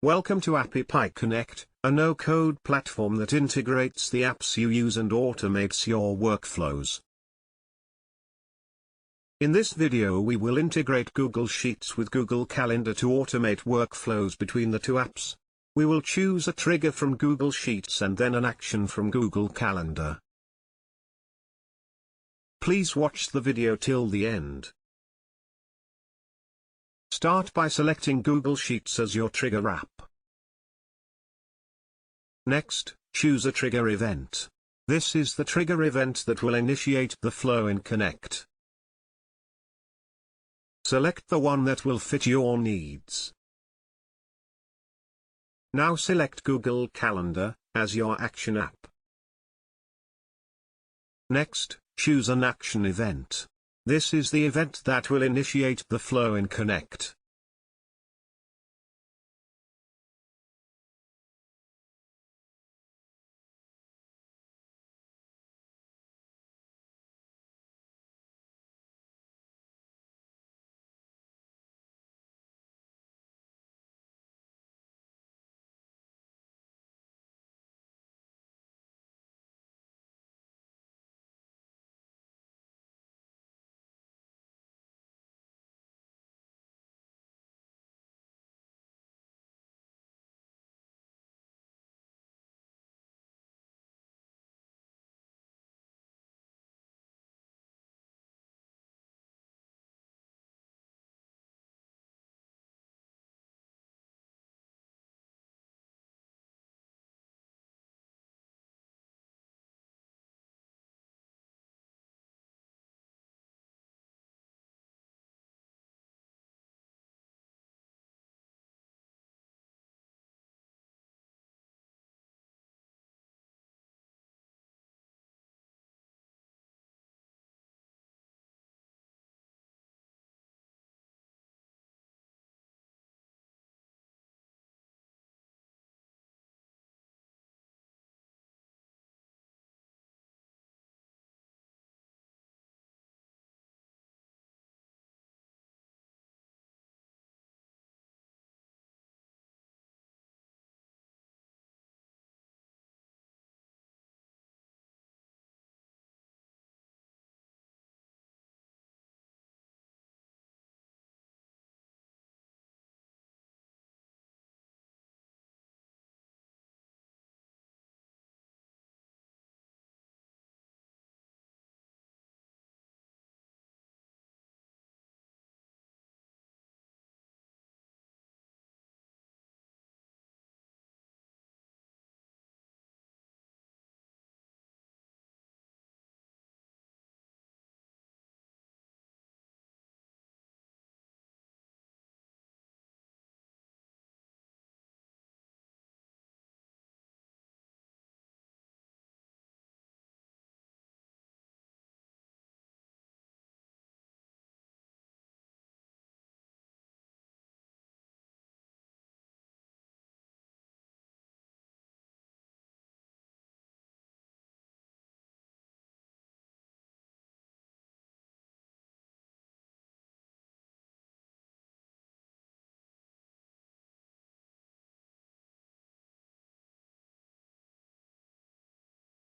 Welcome to AppyPie Connect, a no-code platform that integrates the apps you use and automates your workflows. In this video we will integrate Google Sheets with Google Calendar to automate workflows between the two apps. We will choose a trigger from Google Sheets and then an action from Google Calendar. Please watch the video till the end. Start by selecting Google Sheets as your trigger app. Next, choose a trigger event. This is the trigger event that will initiate the flow in Connect. Select the one that will fit your needs. Now select Google Calendar as your action app. Next, choose an action event. This is the event that will initiate the flow in Connect.